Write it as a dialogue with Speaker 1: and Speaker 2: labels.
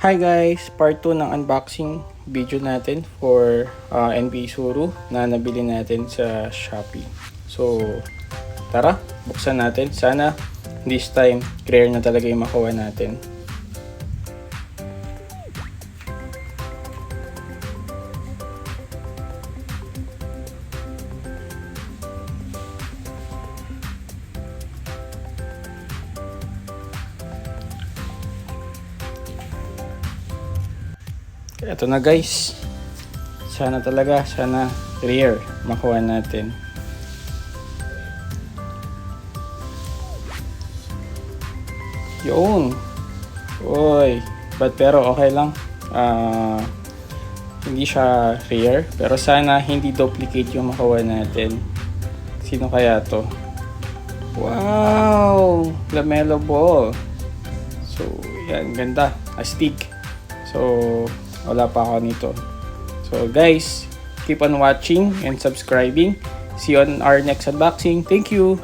Speaker 1: Hi guys! Part 2 ng unboxing video natin for NBA Suru na nabili natin sa Shopee. So, tara, buksan natin. Sana this time, rare na talaga yung makuha natin. Ito na guys, sana rare makuha natin. Yun, oy, pero okay lang, hindi siya rare, pero sana hindi duplicate yung makuha natin. Sino kaya to? Wow, LaMelo Ball. So yan, ganda, astig. So wala pa ako nito. So guys, keep on watching and subscribing. See you on our next unboxing. Thank you!